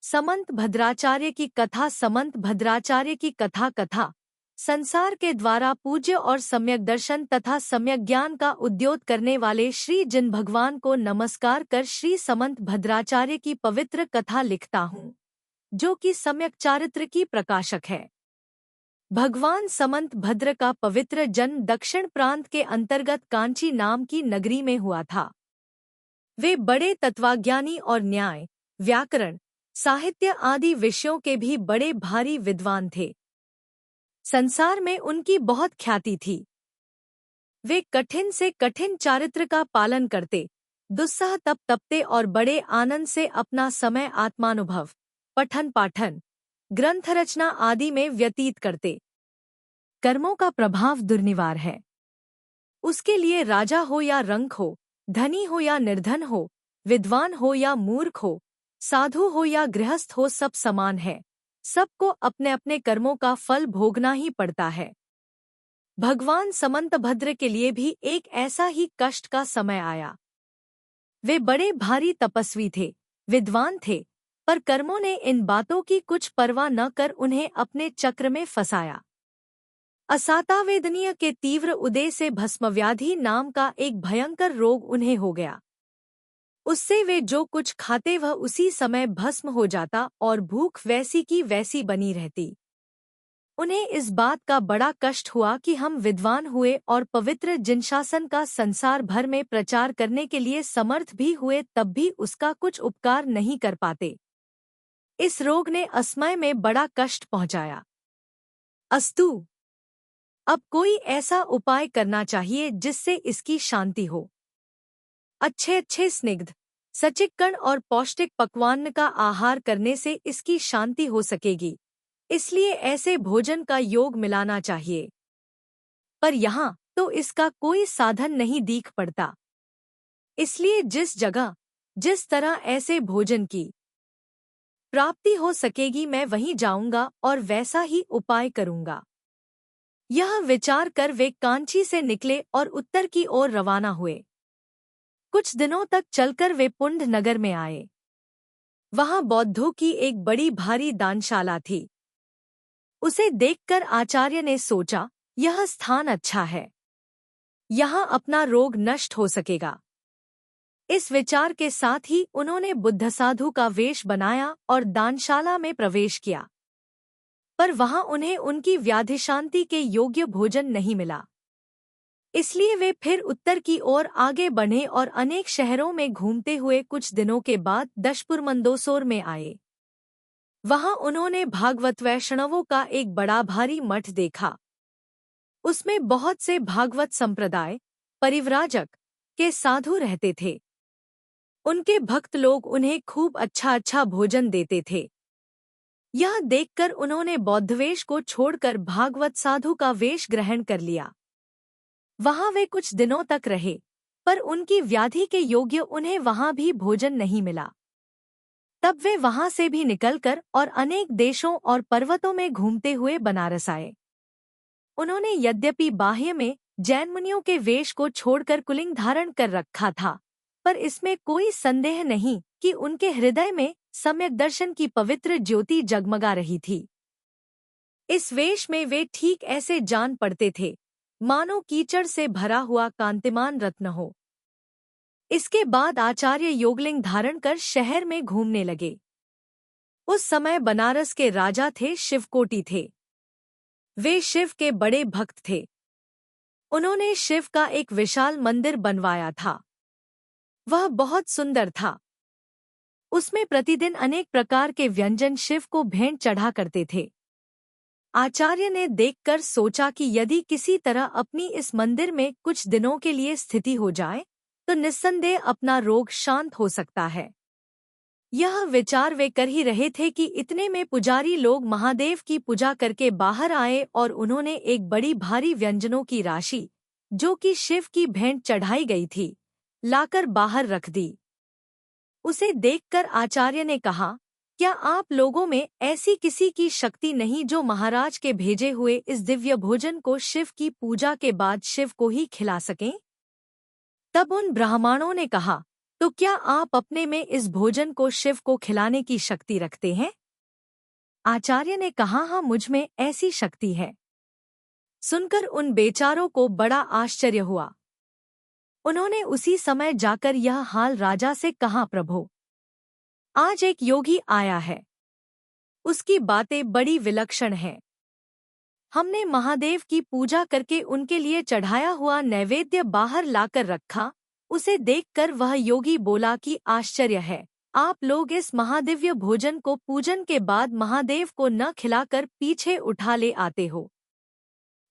समंत भद्राचार्य की कथा। समंत भद्राचार्य की कथा संसार के द्वारा पूज्य और सम्यक दर्शन तथा सम्यक ज्ञान का उद्योत करने वाले श्री जिन भगवान को नमस्कार कर श्री समंत भद्राचार्य की पवित्र कथा लिखता हूँ, जो कि सम्यक चारित्र की प्रकाशक है। भगवान समंत भद्र का पवित्र जन्म दक्षिण प्रांत के अंतर्गत कांची नाम की नगरी में हुआ था। वे बड़े तत्वज्ञानी और न्याय, व्याकरण, साहित्य आदि विषयों के भी बड़े भारी विद्वान थे। संसार में उनकी बहुत ख्याति थी। वे कठिन से कठिन चारित्र का पालन करते, दुस्सह तप तपते और बड़े आनंद से अपना समय आत्मानुभव, पठन पाठन, ग्रंथ रचना आदि में व्यतीत करते। कर्मों का प्रभाव दुर्निवार है। उसके लिए राजा हो या रंक हो, धनी हो या निर्धन हो, विद्वान हो या मूर्ख हो, साधु हो या गृहस्थ हो, सब समान है। सबको अपने अपने कर्मों का फल भोगना ही पड़ता है। भगवान समंतभद्र के लिए भी एक ऐसा ही कष्ट का समय आया। वे बड़े भारी तपस्वी थे, विद्वान थे, पर कर्मों ने इन बातों की कुछ परवाह न कर उन्हें अपने चक्र में फंसाया। असातावेदनीय के तीव्र उदय से भस्मव्याधि नाम का एक भयंकर रोग उन्हें हो गया। उससे वे जो कुछ खाते वह उसी समय भस्म हो जाता और भूख वैसी की वैसी बनी रहती। उन्हें इस बात का बड़ा कष्ट हुआ कि हम विद्वान हुए और पवित्र जिनशासन का संसार भर में प्रचार करने के लिए समर्थ भी हुए, तब भी उसका कुछ उपकार नहीं कर पाते। इस रोग ने असमय में बड़ा कष्ट पहुंचाया। अस्तु, अब कोई ऐसा उपाय करना चाहिए जिससे इसकी शांति हो। अच्छे अच्छे स्निग्ध, सचिक्कण और पौष्टिक पकवान का आहार करने से इसकी शांति हो सकेगी, इसलिए ऐसे भोजन का योग मिलाना चाहिए। पर यहाँ तो इसका कोई साधन नहीं दीख पड़ता। इसलिए जिस जगह, जिस तरह ऐसे भोजन की प्राप्ति हो सकेगी मैं वहीं जाऊंगा और वैसा ही उपाय करूंगा। यह विचार कर वे कांची से निकले और उत्तर की ओर रवाना हुए। कुछ दिनों तक चलकर वे पुंड नगर में आए। वहां बौद्धों की एक बड़ी भारी दानशाला थी। उसे देखकर आचार्य ने सोचा, यह स्थान अच्छा है, यहाँ अपना रोग नष्ट हो सकेगा। इस विचार के साथ ही उन्होंने बुद्ध साधु का वेश बनाया और दानशाला में प्रवेश किया। पर वहां उन्हें उनकी व्याधि शांति के योग्य भोजन नहीं मिला। इसलिए वे फिर उत्तर की ओर आगे बढ़े और अनेक शहरों में घूमते हुए कुछ दिनों के बाद दशपुर मंदसौर में आए। वहां उन्होंने भागवत वैष्णवों का एक बड़ा भारी मठ देखा। उसमें बहुत से भागवत संप्रदाय, परिव्राजक के साधु रहते थे। उनके भक्त लोग उन्हें खूब अच्छा अच्छा भोजन देते थे। यह देखकर उन्होंने बौद्धवेश को छोड़कर भागवत साधु का वेश ग्रहण कर लिया। वहां वे कुछ दिनों तक रहे, पर उनकी व्याधि के योग्य उन्हें वहां भी भोजन नहीं मिला। तब वे वहां से भी निकलकर और अनेक देशों और पर्वतों में घूमते हुए बनारस आए। उन्होंने यद्यपि बाह्य में जैन मुनियों के वेश को छोड़कर कुलिंग धारण कर रखा था, पर इसमें कोई संदेह नहीं कि उनके हृदय में सम्यक दर्शन की पवित्र ज्योति जगमगा रही थी। इस वेश में वे ठीक ऐसे जान पड़ते थे मानो कीचड़ से भरा हुआ कांतिमान रत्न हो। इसके बाद आचार्य योगलिंग धारण कर शहर में घूमने लगे। उस समय बनारस के राजा थे शिवकोटि थे। वे शिव के बड़े भक्त थे। उन्होंने शिव का एक विशाल मंदिर बनवाया था। वह बहुत सुंदर था। उसमें प्रतिदिन अनेक प्रकार के व्यंजन शिव को भेंट चढ़ा करते थे। आचार्य ने देखकर सोचा कि यदि किसी तरह अपनी इस मंदिर में कुछ दिनों के लिए स्थिति हो जाए तो निस्संदेह अपना रोग शांत हो सकता है। यह विचार वे कर ही रहे थे कि इतने में पुजारी लोग महादेव की पूजा करके बाहर आए और उन्होंने एक बड़ी भारी व्यंजनों की राशि, जो कि शिव की भेंट चढ़ाई गई थी, लाकर बाहर रख दी। उसे देखकर आचार्य ने कहा, क्या आप लोगों में ऐसी किसी की शक्ति नहीं जो महाराज के भेजे हुए इस दिव्य भोजन को शिव की पूजा के बाद शिव को ही खिला सकें? तब उन ब्राह्मणों ने कहा, तो क्या आप अपने में इस भोजन को शिव को खिलाने की शक्ति रखते हैं? आचार्य ने कहा, हाँ, मुझ में ऐसी शक्ति है। सुनकर उन बेचारों को बड़ा आश्चर्य हुआ। उन्होंने उसी समय जाकर यह हाल राजा से कहा, प्रभु, आज एक योगी आया है। उसकी बातें बड़ी विलक्षण हैं। हमने महादेव की पूजा करके उनके लिए चढ़ाया हुआ नैवेद्य बाहर लाकर रखा। उसे देखकर वह योगी बोला कि आश्चर्य है, आप लोग इस महादिव्य भोजन को पूजन के बाद महादेव को न खिलाकर पीछे उठा ले आते हो।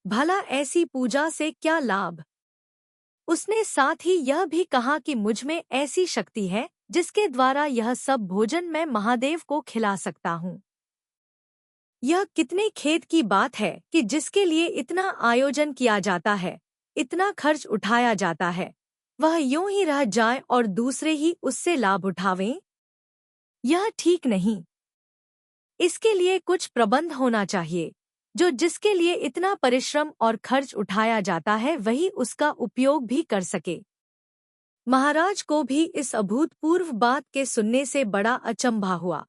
भला ऐसी पूजा से क्या लाभ? उसने साथ ही यह भी कहा कि मुझ में ऐसी शक्ति है जिसके द्वारा यह सब भोजन मैं महादेव को खिला सकता हूँ। यह कितने खेद की बात है कि जिसके लिए इतना आयोजन किया जाता है, इतना खर्च उठाया जाता है, वह यूं ही रह जाए और दूसरे ही उससे लाभ उठावें। यह ठीक नहीं। इसके लिए कुछ प्रबंध होना चाहिए। जो जिसके लिए इतना परिश्रम और खर्च उठाया जाता है वही उसका उपयोग भी कर सके। महाराज को भी इस अभूतपूर्व बात के सुनने से बड़ा अचंभा हुआ।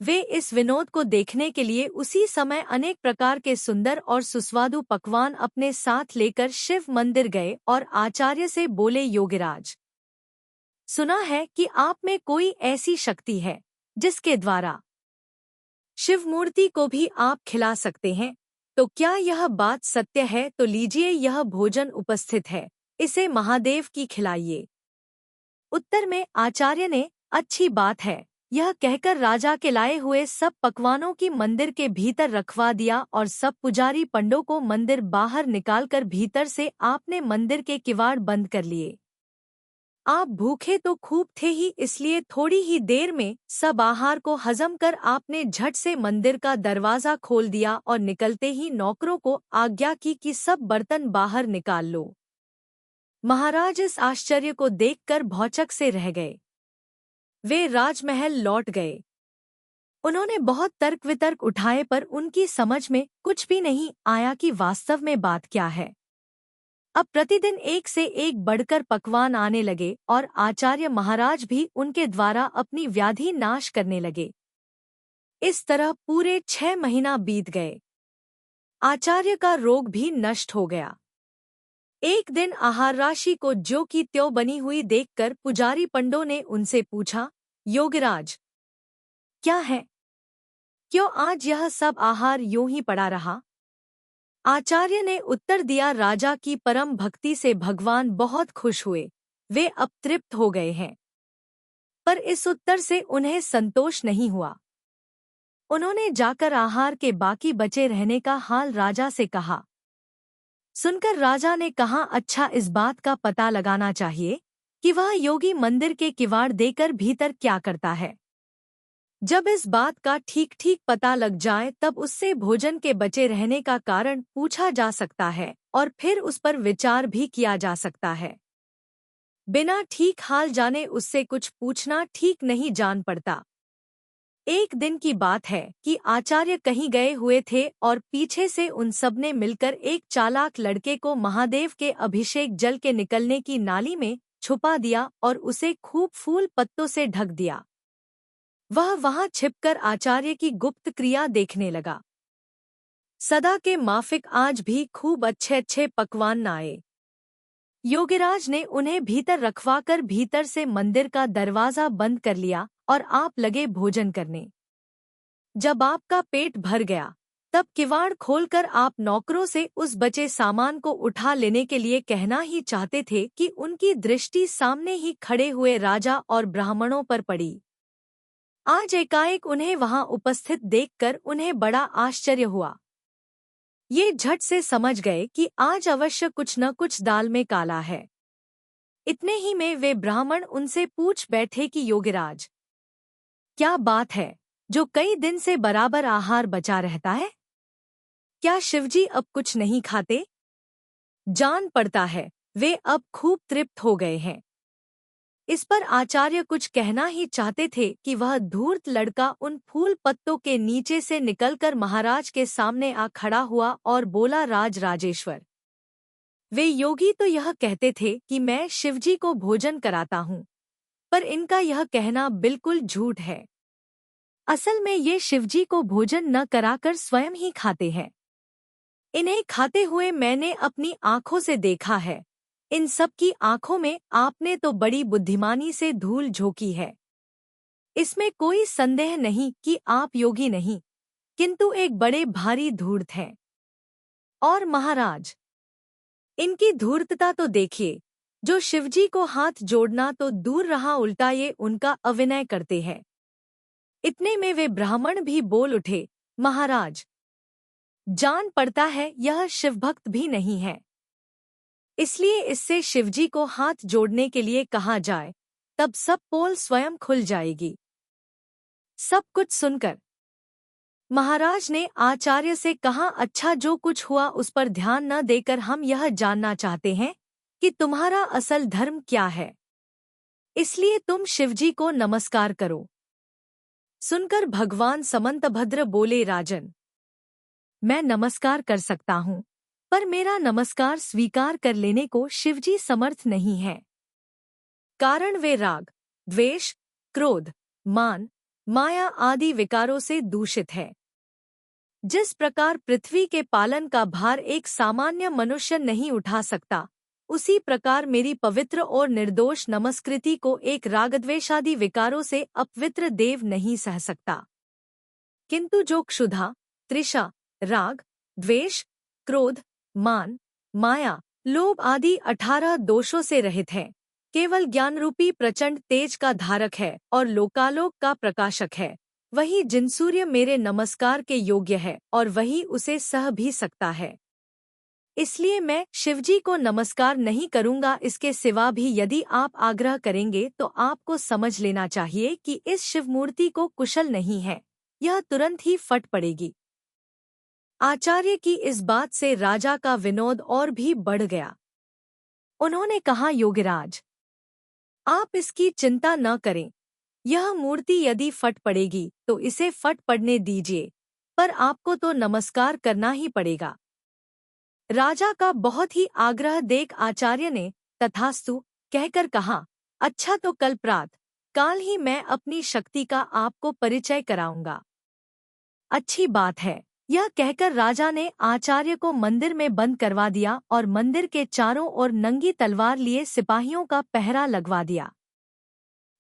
वे इस विनोद को देखने के लिए उसी समय अनेक प्रकार के सुंदर और सुस्वादु पकवान अपने साथ लेकर शिव मंदिर गए और आचार्य से बोले, योगीराज, सुना है कि आप में कोई ऐसी शक्ति है जिसके द्वारा शिव मूर्ति को भी आप खिला सकते हैं। तो क्या यह बात सत्य है? तो लीजिए, यह भोजन उपस्थित है, इसे महादेव की खिलाइए। उत्तर में आचार्य ने अच्छी बात है यह कहकर राजा के लाए हुए सब पकवानों की मंदिर के भीतर रखवा दिया और सब पुजारी पंडों को मंदिर बाहर निकालकर भीतर से आपने मंदिर के किवाड़ बंद कर लिए। आप भूखे तो खूब थे ही, इसलिए थोड़ी ही देर में सब आहार को हजम कर आपने झट से मंदिर का दरवाजा खोल दिया और निकलते ही नौकरों को आज्ञा की कि सब बर्तन बाहर निकाल लो। महाराज इस आश्चर्य को देखकर भौचक से रह गए। वे राजमहल लौट गए। उन्होंने बहुत तर्क वितर्क उठाए पर उनकी समझ में कुछ भी नहीं आया कि वास्तव में बात क्या है। अब प्रतिदिन एक से एक बढ़कर पकवान आने लगे और आचार्य महाराज भी उनके द्वारा अपनी व्याधि नाश करने लगे। इस तरह पूरे 6 महीना बीत गए। आचार्य का रोग भी नष्ट हो गया। एक दिन आहार राशि को ज्यों की त्यों बनी हुई देखकर पुजारी पंडों ने उनसे पूछा, योगीराज, क्या है? क्यों आज यह सब आहार यूं ही पड़ा रहा? आचार्य ने उत्तर दिया, राजा की परम भक्ति से भगवान बहुत खुश हुए, वे अब तृप्त हो गए हैं। पर इस उत्तर से उन्हें संतोष नहीं हुआ। उन्होंने जाकर आहार के बाकी बचे रहने का हाल राजा से कहा। सुनकर राजा ने कहा, अच्छा, इस बात का पता लगाना चाहिए कि वह योगी मंदिर के किवाड़ देकर भीतर क्या करता है। जब इस बात का ठीक ठीक पता लग जाए तब उससे भोजन के बचे रहने का कारण पूछा जा सकता है और फिर उस पर विचार भी किया जा सकता है। बिना ठीक हाल जाने उससे कुछ पूछना ठीक नहीं जान पड़ता। एक दिन की बात है कि आचार्य कहीं गए हुए थे और पीछे से उन सबने मिलकर एक चालाक लड़के को महादेव के अभिषेक जल के निकलने की नाली में छुपा दिया और उसे खूब फूल पत्तों से ढक दिया। वह वहां छिपकर आचार्य की गुप्त क्रिया देखने लगा। सदा के माफिक आज भी खूब अच्छे अच्छे पकवान न आए। योगीराज ने उन्हें भीतर रखवाकर भीतर से मंदिर का दरवाजा बंद कर लिया और आप लगे भोजन करने। जब आपका पेट भर गया तब किवाड़ खोलकर आप नौकरों से उस बचे सामान को उठा लेने के लिए कहना ही चाहते थे कि उनकी दृष्टि सामने ही खड़े हुए राजा और ब्राह्मणों पर पड़ी। आज एकाएक उन्हें वहां उपस्थित देखकर उन्हें बड़ा आश्चर्य हुआ। ये झट से समझ गए कि आज अवश्य कुछ न कुछ दाल में काला है। इतने ही में वे ब्राह्मण उनसे पूछ बैठे कि योगीराज, क्या बात है जो कई दिन से बराबर आहार बचा रहता है? क्या शिवजी अब कुछ नहीं खाते? जान पड़ता है वे अब खूब तृप्त हो गए हैं। इस पर आचार्य कुछ कहना ही चाहते थे कि वह धूर्त लड़का उन फूल पत्तों के नीचे से निकलकर महाराज के सामने आ खड़ा हुआ और बोला, राजेश्वर, वे योगी तो यह कहते थे कि मैं शिवजी को भोजन कराता हूँ, पर इनका यह कहना बिल्कुल झूठ है। असल में ये शिवजी को भोजन न कराकर स्वयं ही खाते हैं। इन्हें खाते हुए मैंने अपनी आंखों से देखा है। इन सब की आंखों में आपने तो बड़ी बुद्धिमानी से धूल झोंकी है। इसमें कोई संदेह नहीं कि आप योगी नहीं, किंतु एक बड़े भारी धूर्त हैं। और महाराज, इनकी धूर्तता तो देखिए, जो शिवजी को हाथ जोड़ना तो दूर रहा, उल्टा ये उनका अविनय करते हैं। इतने में वे ब्राह्मण भी बोल उठे, महाराज, जान पड़ता है यह शिवभक्त भी नहीं है, इसलिए इससे शिवजी को हाथ जोड़ने के लिए कहा जाए, तब सब पोल स्वयं खुल जाएगी। सब कुछ सुनकर महाराज ने आचार्य से कहा, अच्छा, जो कुछ हुआ उस पर ध्यान न देकर हम यह जानना चाहते हैं कि तुम्हारा असल धर्म क्या है, इसलिए तुम शिवजी को नमस्कार करो। सुनकर भगवान समंतभद्र बोले, राजन, मैं नमस्कार कर सकता हूँ, पर मेरा नमस्कार स्वीकार कर लेने को शिवजी समर्थ नहीं है। कारण वे राग, द्वेष, क्रोध, मान, माया आदि विकारों से दूषित है। जिस प्रकार पृथ्वी के पालन का भार एक सामान्य मनुष्य नहीं उठा सकता, उसी प्रकार मेरी पवित्र और निर्दोष नमस्कृति को एक रागद्वेषादि विकारों से अपवित्र देव नहीं सह सकता। किंतु जो क्षुधा, तृषा, राग, द्वेष, क्रोध, मान, माया, लोभ आदि 18 दोषों से रहित है, केवल ज्ञानरूपी प्रचंड तेज का धारक है और लोकालोक का प्रकाशक है, वही जिनसूर्य मेरे नमस्कार के योग्य है और वही उसे सह भी सकता है। इसलिए मैं शिवजी को नमस्कार नहीं करूंगा। इसके सिवा भी यदि आप आग्रह करेंगे तो आपको समझ लेना चाहिए कि इस शिवमूर्ति को कुशल नहीं है, यह तुरंत ही फट पड़ेगी। आचार्य की इस बात से राजा का विनोद और भी बढ़ गया। उन्होंने कहा, योगीराज, आप इसकी चिंता न करें, यह मूर्ति यदि फट पड़ेगी तो इसे फट पड़ने दीजिए, पर आपको तो नमस्कार करना ही पड़ेगा। राजा का बहुत ही आग्रह देख आचार्य ने तथास्तु कहकर कहा, अच्छा, तो कल प्रातः काल ही मैं अपनी शक्ति का आपको परिचय कराऊंगा। अच्छी बात है। यह कहकर राजा ने आचार्य को मंदिर में बंद करवा दिया और मंदिर के चारों ओर नंगी तलवार लिए सिपाहियों का पहरा लगवा दिया।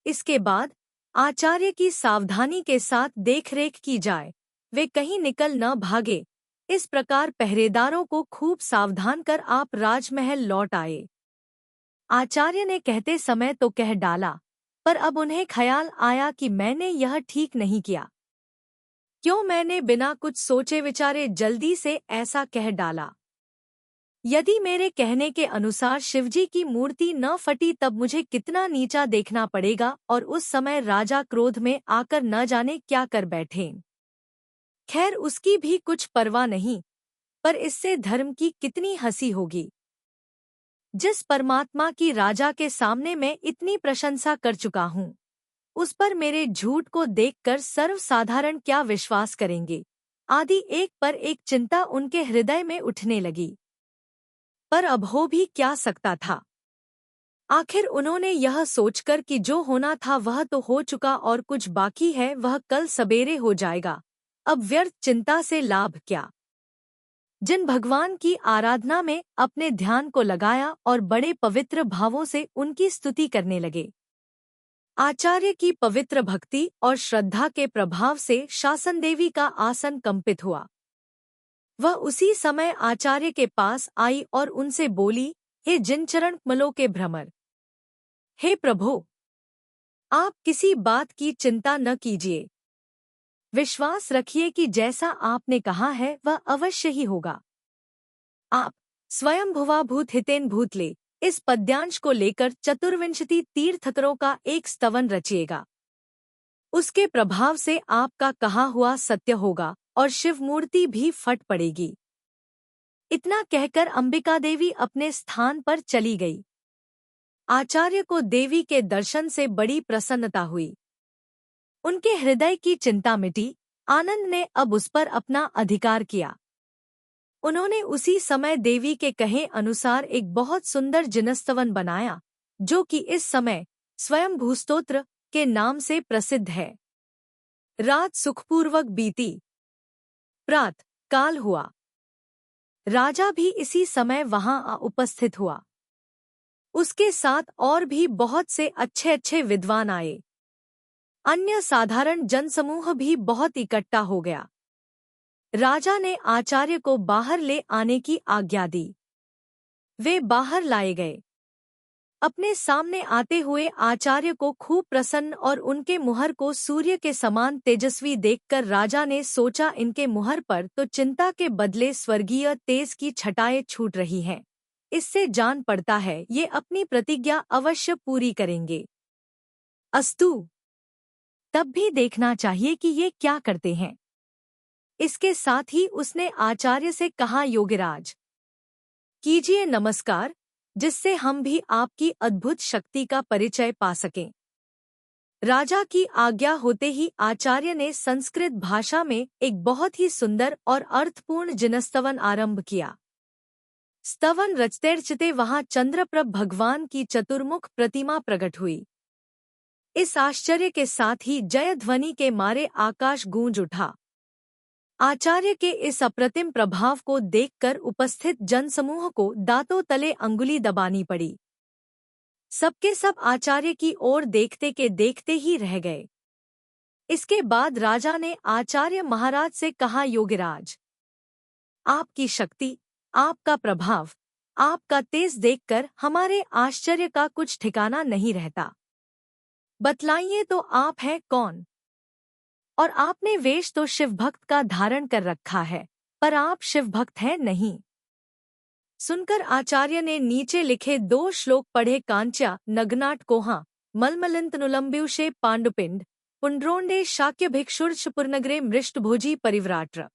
इसके बाद आचार्य की सावधानी के साथ देखरेख की जाए, वे कहीं निकल न भागे। इस प्रकार पहरेदारों को खूब सावधान कर आप राजमहल लौट आए। आचार्य ने कहते समय तो कह डाला, पर अब उन्हें ख्याल आया कि मैंने यह ठीक नहीं किया। क्यों मैंने बिना कुछ सोचे विचारे जल्दी से ऐसा कह डाला? यदि मेरे कहने के अनुसार शिवजी की मूर्ति न फटी तब मुझे कितना नीचा देखना पड़ेगा, और उस समय राजा क्रोध में आकर न जाने क्या कर बैठे। खैर, उसकी भी कुछ परवाह नहीं, पर इससे धर्म की कितनी हंसी होगी। जिस परमात्मा की राजा के सामने मैं इतनी प्रशंसा कर चुका हूँ, उस पर मेरे झूठ को देखकर सर्वसाधारण क्या विश्वास करेंगे, आदि एक पर एक चिंता उनके हृदय में उठने लगी। पर अब हो भी क्या सकता था। आखिर उन्होंने यह सोचकर कि जो होना था वह तो हो चुका और कुछ बाकी है वह कल सबेरे हो जाएगा, अब व्यर्थ चिंता से लाभ क्या। जिन भगवान की आराधना में अपने ध्यान को लगाया और बड़े पवित्र भावों से उनकी स्तुति करने लगे। आचार्य की पवित्र भक्ति और श्रद्धा के प्रभाव से शासन देवी का आसन कंपित हुआ। वह उसी समय आचार्य के पास आई और उनसे बोली, हे जिनचरण कमलों के भ्रमर, हे प्रभो, आप किसी बात की चिंता न कीजिए। विश्वास रखिए कि जैसा आपने कहा है वह अवश्य ही होगा। आप स्वयं भुवा भूत हितेन भूतले इस पद्यांश को लेकर 24 तीर्थकरों का एक स्तवन रचिएगा। उसके प्रभाव से आपका कहा हुआ सत्य होगा और शिव मूर्ति भी फट पड़ेगी। इतना कहकर अंबिका देवी अपने स्थान पर चली गई। आचार्य को देवी के दर्शन से बड़ी प्रसन्नता हुई। उनके हृदय की चिंता मिटी, आनंद ने अब उस पर अपना अधिकार किया। उन्होंने उसी समय देवी के कहे अनुसार एक बहुत सुंदर जिनस्तवन बनाया, जो कि इस समय स्वयं भूस्तोत्र के नाम से प्रसिद्ध है। रात सुखपूर्वक बीती। प्रात काल हुआ। राजा भी इसी समय वहां उपस्थित हुआ। उसके साथ और भी बहुत से अच्छे अच्छे विद्वान आए। अन्य साधारण जनसमूह भी बहुत इकट्ठा हो गया। राजा ने आचार्य को बाहर ले आने की आज्ञा दी। वे बाहर लाए गए। अपने सामने आते हुए आचार्य को खूब प्रसन्न और उनके मुहर को सूर्य के समान तेजस्वी देखकर राजा ने सोचा, इनके मुहर पर तो चिंता के बदले स्वर्गीय तेज की छटाएं छूट रही हैं। इससे जान पड़ता है ये अपनी प्रतिज्ञा अवश्य पूरी करेंगे। अस्तु, तब भी देखना चाहिए कि ये क्या करते हैं। इसके साथ ही उसने आचार्य से कहा, योगीराज, कीजिए नमस्कार, जिससे हम भी आपकी अद्भुत शक्ति का परिचय पा सकें। राजा की आज्ञा होते ही आचार्य ने संस्कृत भाषा में एक बहुत ही सुंदर और अर्थपूर्ण जिनस्तवन आरंभ किया। स्तवन रचते वहां चंद्रप्रभ भगवान की चतुर्मुख प्रतिमा प्रकट हुई। इस आश्चर्य के साथ ही जय ध्वनि के मारे आकाश गूंज उठा। आचार्य के इस अप्रतिम प्रभाव को देखकर उपस्थित जनसमूह को दांतों तले अंगुली दबानी पड़ी। सबके सब आचार्य की ओर देखते के देखते ही रह गए। इसके बाद राजा ने आचार्य महाराज से कहा, योगीराज, आपकी शक्ति, आपका प्रभाव, आपका तेज देखकर हमारे आश्चर्य का कुछ ठिकाना नहीं रहता। बतलाइए तो आप हैं कौन? और आपने वेश तो शिव भक्त का धारण कर रखा है, पर आप शिव भक्त हैं नहीं। सुनकर आचार्य ने नीचे लिखे 2 श्लोक पढ़े। कांच्या नग्नाट कोहा मलमलिंतनुलंब्युषे पांडुपिंड पुंड्रोंडे शाक्य भिक्षुर्षपुर्नगरे मृष्टभोजी परिव्राट्र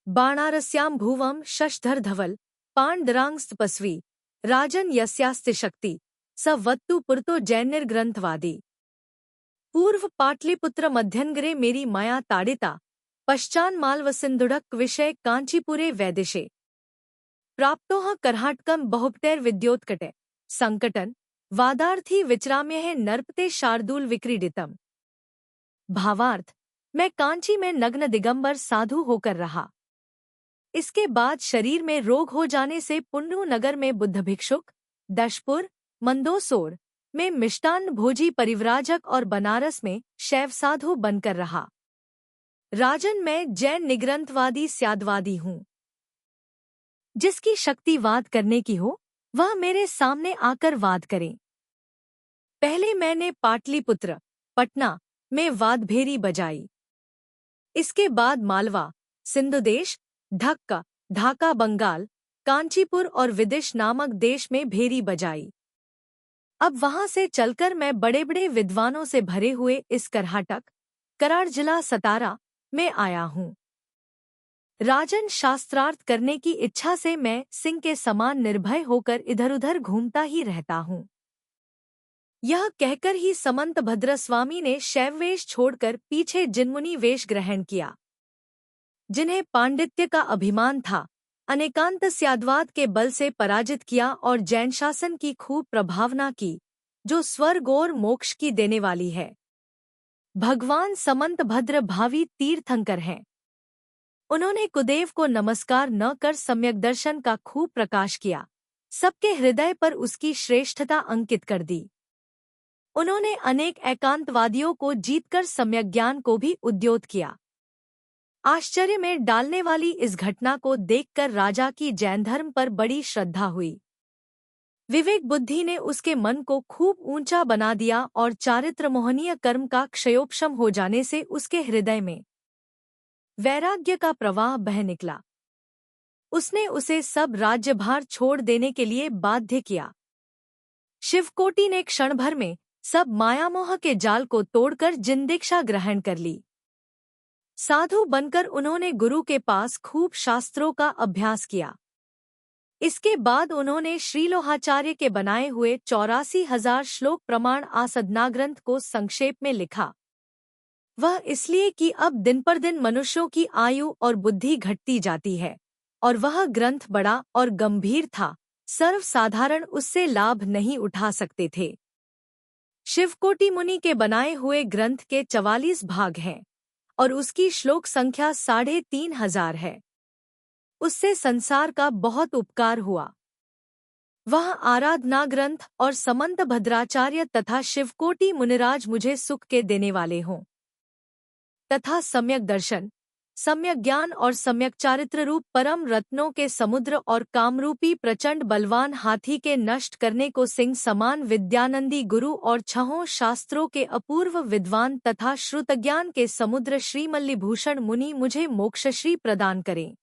बाणारस्याम भुवम शशधर धवल पांडरांगस्तपस्वी राजन यस्यास्ति शक्ति स वत्तु पुरतो जैनिर्ग्रंथवादी पूर्व पाटलिपुत्र मध्यनगरे मेरी माया ताड़िता पश्चान मालवसिंधुडक विषय कांचीपुरे वैदिशे प्राप्तोह कर्हाटकम बहुपटेर विद्योत्कटे संकटन वादार्थी विचराम्य है नर्पते शार्दूल विक्रीडितम। भावार्थ, मैं कांची में नग्न दिगंबर साधु होकर रहा। इसके बाद शरीर में रोग हो जाने से पुण्डु नगर में बुद्ध भिक्षुक, दशपुर मंदोसोर में मिष्टान्न भोजी परिव्राजक और बनारस में शैव साधु बनकर रहा। राजन, मैं जैन निग्रंथवादी स्यादवादी हूँ। जिसकी शक्ति वाद करने की हो वह मेरे सामने आकर वाद करे। पहले मैंने पाटलिपुत्र पटना में वादभेरी बजाई। इसके बाद मालवा, सिंधु देश, ढक्का, ढाका बंगाल, कांचीपुर और विदिश नामक देश में भेरी बजाई। अब वहां से चलकर मैं बड़े बड़े विद्वानों से भरे हुए इस कर्हाटक, कराड़ जिला सतारा में आया हूँ। राजन, शास्त्रार्थ करने की इच्छा से मैं सिंह के समान निर्भय होकर इधर उधर घूमता ही रहता हूँ। यह कहकर ही समंत भद्रस्वामी ने शैव वेश छोड़कर पीछे जिनमुनि वेश ग्रहण किया। जिन्हें पांडित्य का अभिमान था, अनेकांत स्याद्वाद के बल से पराजित किया और जैन शासन की खूब प्रभावना की, जो स्वर्ग और मोक्ष की देने वाली है। भगवान समंत भद्र भावी तीर्थंकर हैं। उन्होंने कुदेव को नमस्कार न कर सम्यक दर्शन का खूब प्रकाश किया, सबके हृदय पर उसकी श्रेष्ठता अंकित कर दी। उन्होंने अनेक एकांतवादियों को जीतकर सम्यक ज्ञान को भी उद्योत किया। आश्चर्य में डालने वाली इस घटना को देखकर राजा की जैन धर्म पर बड़ी श्रद्धा हुई। विवेक बुद्धि ने उसके मन को खूब ऊंचा बना दिया और चारित्र मोहनीय कर्म का क्षयोपशम हो जाने से उसके हृदय में वैराग्य का प्रवाह बह निकला। उसने उसे सब राज्यभार छोड़ देने के लिए बाध्य किया। शिवकोटि ने क्षण भर में सब मायामोह के जाल को तोड़कर जिन दीक्षा ग्रहण कर ली। साधु बनकर उन्होंने गुरु के पास खूब शास्त्रों का अभ्यास किया। इसके बाद उन्होंने श्रीलोहाचार्य के बनाए हुए 84,000 श्लोक प्रमाण आसाधना ग्रंथ को संक्षेप में लिखा। वह इसलिए कि अब दिन पर दिन मनुष्यों की आयु और बुद्धि घटती जाती है, और वह ग्रंथ बड़ा और गंभीर था, सर्वसाधारण उससे लाभ नहीं उठा सकते थे। शिवकोटि मुनि के बनाए हुए ग्रंथ के 44 भाग हैं और उसकी श्लोक संख्या 3,500 है। उससे संसार का बहुत उपकार हुआ। वह आराधना ग्रंथ और समंत भद्राचार्य तथा शिवकोटि मुनिराज मुझे सुख के देने वाले हों तथा सम्यक दर्शन, सम्यक ज्ञान और सम्यक चारित्र रूप परम रत्नों के समुद्र और कामरूपी प्रचंड बलवान हाथी के नष्ट करने को सिंह समान विद्यानंदी गुरु और छहों शास्त्रों के अपूर्व विद्वान तथा श्रुतज्ञान के समुद्र श्रीमल्लिभूषण मुनि मुझे मोक्षश्री प्रदान करें।